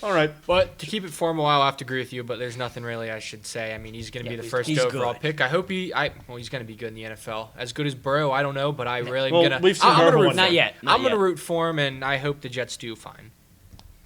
All right. But to keep it formal, I'll have to agree with you. But there's nothing really I should say. I mean, he's going to Yeah, be the he's first good. overall He's pick. I hope he's going to be good in the NFL. As good as Burrow, I don't know, but I really Well, am going to. we've seen I'm Burrow going to one root. Not yet. I'm going to root for him, and I hope the Jets do fine.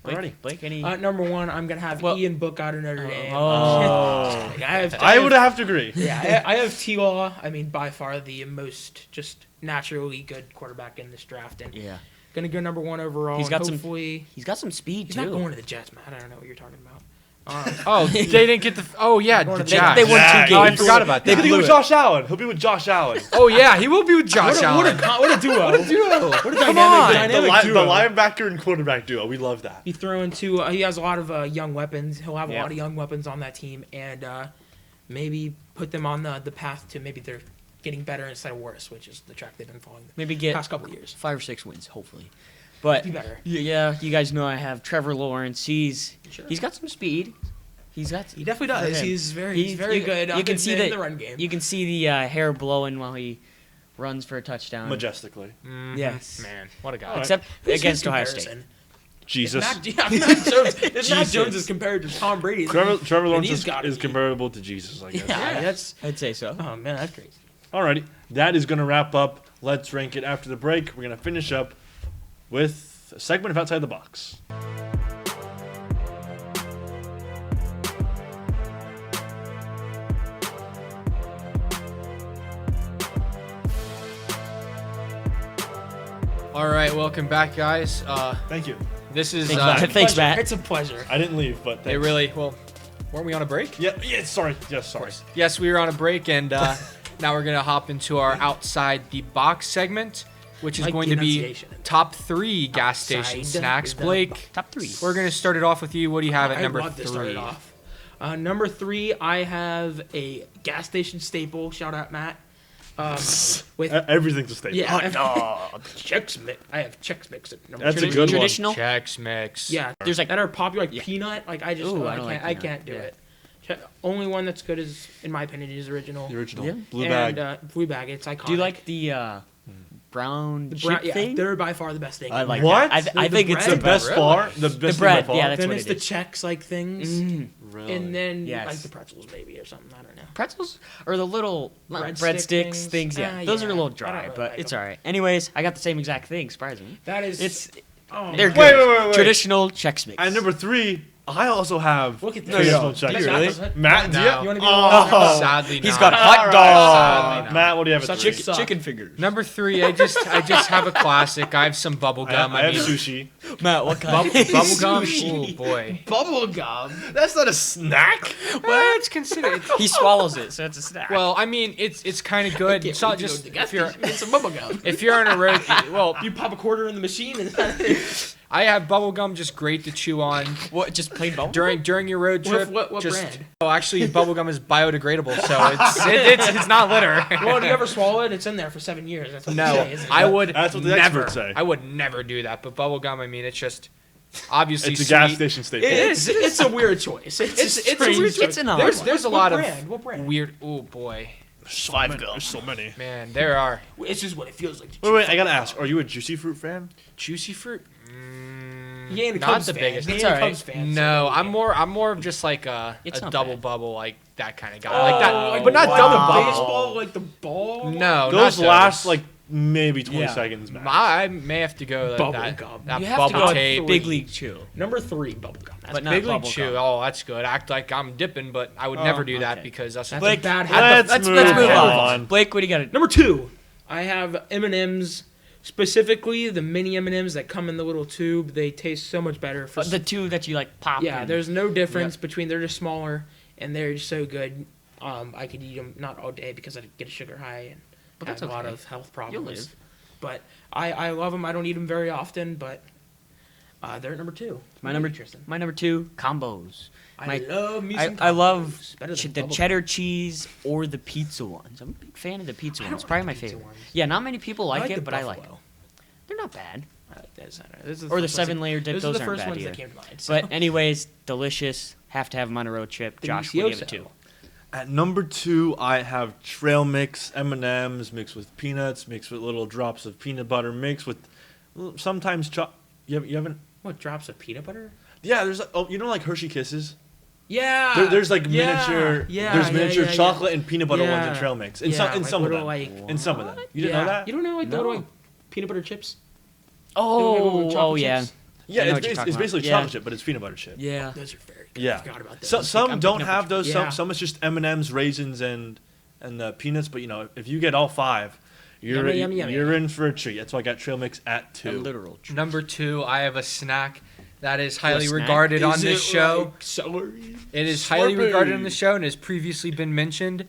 Alrighty. Blake, any? Number 1, I'm gonna have Well- Ian Book out of Notre Dame. Oh. I I would have to agree. Yeah, I have T-Law. I mean, by far the most just naturally good quarterback in this draft, and Yeah. gonna go number 1 overall. He's and got some- hopefully He's got some speed he's too. not going to the Jets, man. I don't know what you're talking about. Oh, they didn't get the. Oh yeah, Going the to the- Jags. they won 2 Yeah, games. Oh, I forgot about He'll that. be blew with it. Josh Allen. He'll be with Josh Allen. Oh yeah, he will be with Josh What Allen. a duo! What a Come dynamic, on. dynamic The duo. linebacker and quarterback duo. We love that. He throw into. He has a lot of young weapons. He'll have a Yeah. lot of young weapons on that team, and maybe put them on the path to maybe they're getting better instead of worse, which is the track they've been following Maybe the get past couple of years. 5 or 6 wins, hopefully. But Be better. yeah, you guys know I have Trevor Lawrence. He's Sure. got some speed. He Definitely does. him. He's very you- good. You can see in the the run game. You can see the hair blowing while he runs for a touchdown. Majestically. Mhm. Yes. Man, what a guy. All right. Except Who's against his Ohio comparison? State. Jesus. If Mac Jones, if Mac Jesus. Jones is compared to Tom Brady, Trevor Lawrence he's is gotta be. comparable to Jesus, I guess. yeah, that's. I'd say so. Oh man, that's crazy. Alrighty. That is going to wrap up Let's Rank It. After the break, we're going to finish up with a segment of Outside the Box. All right, welcome back, guys. Thank you. This is Thanks, Matt. Thanks, Pleasure. Matt. It's a pleasure. I didn't leave, but it thanks. really well. Weren't we on a break? Yeah, sorry. Yes, sorry. Yes, we were on a break, and Now we're gonna hop into our outside the box segment, which is Like going the to be enunciation. top 3 gas Outside station snacks. the Blake, Top 3. we're gonna start it off with you. What do you have at I'd number love to start it 3? off. Number 3, I have a gas station staple. Shout out Matt. With Everything's a staple. yeah, Chex Mix. I have Chex Mix at number That's a 3. good one. Traditional. Chex Mix. Yeah, There's like that are popular, like peanut. Like I just, Ooh, I I don't can't, like I peanut. can't do Yeah. it. Only one that's good is, in my opinion, is original. The original. Yeah. Blue and, bag. Blue bag. It's iconic. Do you like the brown the chip yeah, thing? they're by far the best thing. I like What? that. I The think it's bread? the the best best. far? The best bread, thing by yeah, far? that's then what it's it the is. Chex like things, Really? and then Yes. like the pretzels maybe or something. I don't know. Pretzels or the little Breadstick breadsticks things? things. Yeah, Ah, those yeah. are a little I don't dry, really but like it's them. all right. Anyways, I got the same exact thing. Surprisingly, That is it's oh, they're my good. Wait. Traditional Chex Mix. At number 3, I also have Look at this. traditional No, Chex. do you Mix. really? Matt, do you? No. You want to be Oh. Sadly He's not. got hot All right. dog. Sadly not. Matt, what do you have at Such 3? a suck. Chicken fingers. Number 3, I just have a classic. I have some bubble gum. I have mean, sushi. Matt, what kind? bubble gum. Sushi. Oh boy. bubble gum. That's not a snack. Well, it's considered. He swallows it, so it's a snack. Well, I mean, it's kind of good. It's not just if you're get some bubble gum. if you're on a road. Well, You pop a quarter in the machine and I have bubble gum just great to chew on what? Just plain bubble? during your road trip. what just, brand? Oh, actually, bubble gum is biodegradable, so it's not litter. Well, do you ever swallow it? It's in there for 7 years. That's what No, they say, isn't it? I would That's what the never. experts say. I would never do that. But bubble gum, I mean, it's just obviously It's a gas sweet. station staple. It's a weird choice. It's a a weird choice. It's an odd There's one. there's a What lot brand? What of brand? weird. Oh boy, There's so many. man, there are It's just what it feels like. Wait, I gotta ask. Are you a juicy fruit fan? juicy fruit. He ain't a Not Cubs the fan. biggest. He It's ain't a alright. Cubs fan. No, so- I'm more of just like a It's not double bad. bubble, like that kind of guy, Oh, like that, like but not what? double Wow. bubble. Baseball, like the ball. No, Those not last those. like maybe 20 Yeah. seconds max. I may have to go Bubble that gum. that You have bubble to go tape. Big League Chew. Number 3, bubblegum. That's But not Big League bubble Chew. gum. Oh, that's good. Act like I'm dipping, but I would never do that okay. because that's That's a a big. bad Let's habit. Let's move on. on. Blake, what do you got? Number 2, I have M&Ms. Specifically, the mini M&Ms that come in the little tube. They taste so much better. For The two that you like pop. yeah, in. there's no difference between. They're just smaller and they're just so good. I could eat them not all day because I get a sugar high and But have that's a lot okay. of health problems. live. But I love them. I don't eat them very often, but they're at number 2. My number Tristan. My number 2 combos. I love me some I love combos. Better than the bubble cheddar gum. cheese or the pizza ones. I'm a big fan of the pizza I ones. don't Probably like my the pizza favorite. ones. Yeah, not many people like, the it, but I like it. buffalo. They're not bad. I like that center. This is Or the first ones that- 7-layer dip. Those Those are the aren't first bad ones either. that came to mind. So. But anyways, delicious. Have to have them on a road trip. Josh, we'll give it 2. At number 2, I have trail mix M&Ms mixed with peanuts, mixed with little drops of peanut butter, mixed with sometimes you haven't. What, drops of peanut butter? Yeah, there's like like Hershey Kisses. Yeah. There's like yeah, miniature. Yeah, there's yeah, miniature yeah, chocolate and peanut butter ones in Yeah. trail mix. In yeah, some like of little, them. Like, In some of them. You didn't yeah. know that? You don't know like the No. little like, peanut butter chips? Oh, Chocolate oh yeah. chips? Yeah, I know it's, what you're talking it's basically about. chocolate Yeah. chip, but it's peanut butter chip. Yeah. Those are very good. Yeah. I forgot about those. Some I'm don't picking up have what those. Yeah. Some it's just M&Ms, raisins, and the peanuts. But if you get all 5, you're Yummy, yummy, yummy. you're in for a treat. That's why I got trail mix at A 2. literal. Number 2, I have a snack that is highly snack? regarded on Is this it show. like celery? It is highly Slurpee. regarded on the show and has previously been mentioned.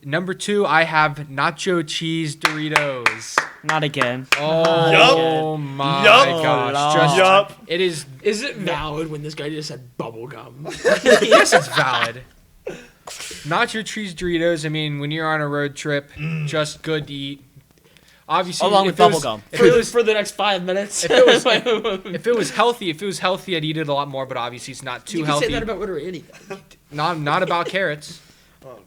Number 2, I have nacho cheese Doritos. Not again. Oh my Yup. gosh! Oh, Just Yup. it is. Is it valid when this guy just said bubble gum? Yes, it's valid. Nacho cheese Doritos. I mean, when you're on a road trip, just good to eat. Obviously, Along if with it was- bubble gum. If it was for the next 5 minutes. If it was- if it was healthy, I'd eat it a lot more. But obviously, it's not too you can healthy. say that about literally anything. Not about carrots.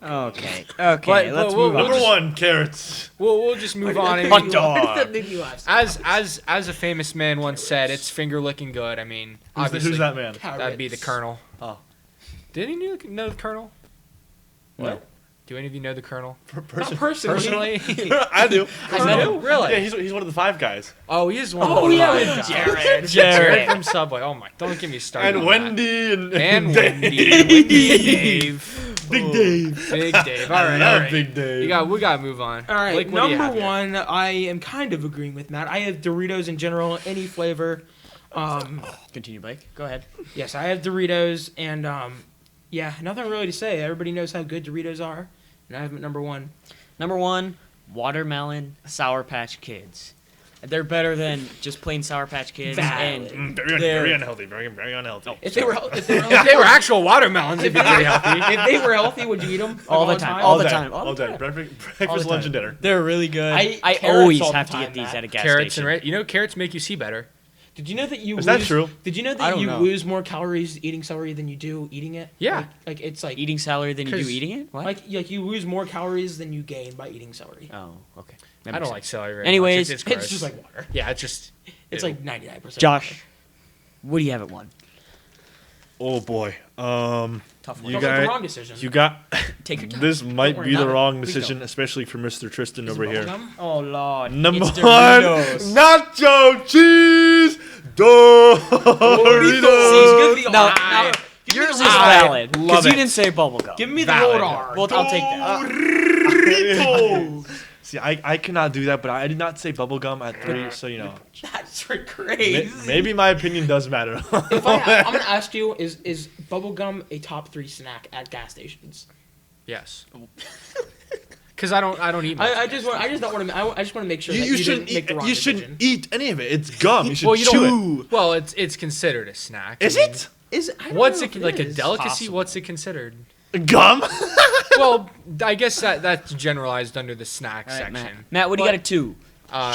Okay. Okay. But let's we'll- move on. Number 1, carrots. We'll just move on. I mean, Hot dog. That made me laugh. as a famous man once said, it's finger looking good. I mean, obviously, Who's that man? that'd be the Colonel. Oh. Did any of you know the Colonel? No. Do any of you know the Colonel? Not personally. Personally? I do. Colonel? Really? Yeah, he's one of the 5 guys. Oh, he is one. Oh, of the yeah, five with guys. Jared from Subway. Oh my! Don't get me started. And on Wendy and that. And Dave. Wendy, and Dave, Big Dave. Big Dave. All I right, love all right. Big Dave. We gotta move on. All right, Blake, what do you have number here? 1, I am kind of agreeing with Matt. I have Doritos in general, any flavor. Continue, Blake. Go ahead. Yes, I have Doritos, and yeah, nothing really to say. Everybody knows how good Doritos are, and I have them at number 1. Number 1, watermelon Sour Patch Kids. They're better than just plain Sour Patch Kids. Valid. And Very unhealthy. Very unhealthy. If they were If they were actual watermelons, it'd be very healthy. if they were healthy, would you eat them all the time. all the day. time. All day. Breakfast, lunch, and dinner. They're really good. I eat I carrots always all the have to time, get these Matt. at a gas Carrots station. and carrots make you see better. Did you know that you Is lose, that true? Did you know I that don't you know. lose more calories eating celery than you do eating it? Yeah. Like it's like Eating celery than you do 'Cause- eating it? What? like you lose more calories than you gain by eating celery. Oh, okay. I don't like celery very Anyways, much. It's gross. It's just like water. yeah, it's just It's ew. like 99%. Josh, what do you have at 1? Oh boy. Tough You Don't got- make the wrong decision. You got. Take your time. This might Don't be worry, the not- wrong please decision, don't. especially for Mr. Tristan Is it over here. bubblegum? Oh, Lord. Number It's 1, Doritos. nacho cheese Doritos. Give me the No, R. no, Give me yours is the R. valid. love Because you it. didn't say bubblegum. Give me the Valid. old R. Well, I'll take that. Doritos. See, I cannot do that, but I did not say bubblegum at 3, so you know. That's crazy. Maybe my opinion does matter. If I'm gonna ask you, is bubblegum a top 3 snack at gas stations? yes. Because I don't eat much. I just want to make sure You, that you you shouldn't didn't make the wrong you decision. shouldn't eat any of it. It's gum. You should well, you chew don't. it. Well, it's considered a snack. Is I mean, it What's it like a delicacy? Possible. What's it considered? gum? Well, I guess that's generalized under the snack All right, section. Matt, what do you got at 2?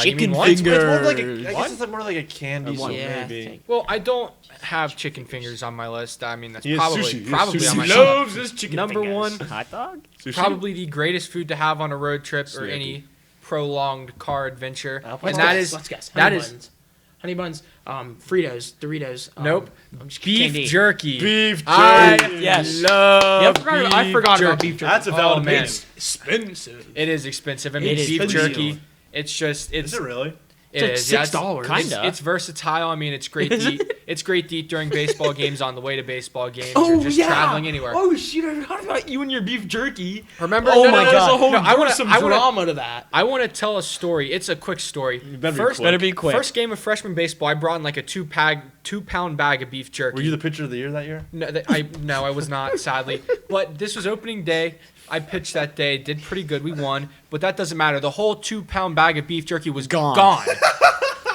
You mean one? It's more of like I What? guess it's like more like a candy. So Yeah, maybe. Well, I don't have chicken fingers on my list. I mean, that's He has probably sushi. He has probably sushi. on my He loves his chicken Number fingers. 1, Hot dog? Sushi? probably the greatest food to have on a road trip or Snacky. any prolonged car adventure, Apple and pie. that is Let's guess. that Honey is buns. Honey buns. Fritos. Doritos. nope. Beef Candy. jerky. Beef I jerky. Yes. love. I forgot about beef jerky. That's a valid Oh, man. opinion. Expensive. It is expensive. I mean, It is beef expensive. jerky. It's just Is it really? It like is, yeah, $6. Kinda. It's versatile. I mean, it's great to eat. It's great to eat during baseball games, on the way to baseball games, Oh or just yeah. traveling anywhere. Oh shoot! I forgot about you and your beef jerky. Remember? Oh no, my no, no, God. There's a whole No, I wanna- some I wanna- drama to that. I want to tell a story. It's a quick story. better be First, quick. Better be quick. First game of freshman baseball, I brought in like a 2-pound bag of beef jerky. Were you the pitcher of the year that year? No, I was not, sadly. But this was opening day. I pitched that day, did pretty good. We won, but that doesn't matter. The whole 2-pound bag of beef jerky was Gone.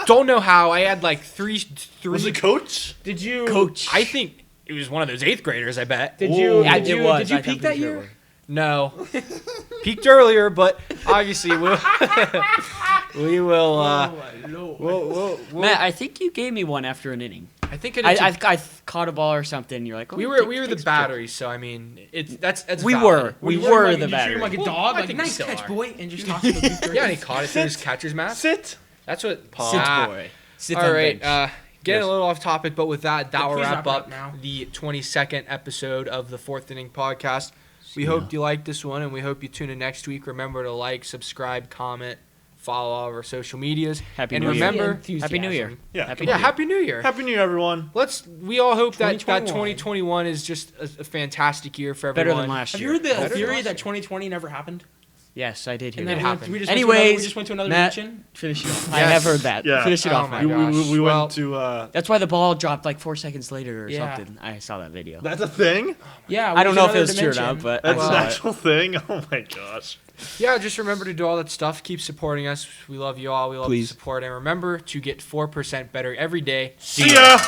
Don't know how. I had like three. Was it coach? Did you? Coach. I think it was one of those 8th graders. I bet. Did you? Yeah, Did you? was. Did you I'm peak pretty that sure it year? was. No, peaked earlier, but obviously we'll. we will. Oh my lord. Matt, I think you gave me one after an inning. I think it. I caught a ball or something. You're like, oh, we were the battery, so I mean, that's We valid. were. We What, were like, the did you treat him battery. like a Well, dog, I like think we nice still catch, are. boy, and just tossed him the beef jerky. Yeah, and he caught it through his catcher's mask. Sit. That's what. Sit, Ah. boy. Sit All on right, bench. getting Yes. a little off topic, but with that Yeah, will please wrap wrap it up up now. the 22nd episode of the Fourth Inning Podcast. We hope you liked this one, and we hope you tune in next week. Remember to like, subscribe, comment, follow all of our social medias. Happy and New Year. remember, Happy New Year. Yeah. Happy yeah, New Year. Happy New Year. Happy New Year, everyone. We all hope that 2021. 2021 is just a fantastic year for Better everyone. than last Have year. you heard the Better than theory last that year. 2020 never happened? Yes, I did hear And that. then happened. we Anyways, just went to another Matt- dimension. Finish it off. I Yes. have heard that. Yeah. Finish it Oh off, my Matt. gosh. We Well- went to. That's why the ball dropped like 4 seconds later or Yeah. something. I saw that video. That's a thing. Yeah, we I don't went know to if it another was true or dimension. not, but That's I an saw it. actual thing. Oh my gosh. Yeah, just remember to do all that stuff. Keep supporting us. We love you all. We love the Please. support. And remember to get 4% better every day. See ya.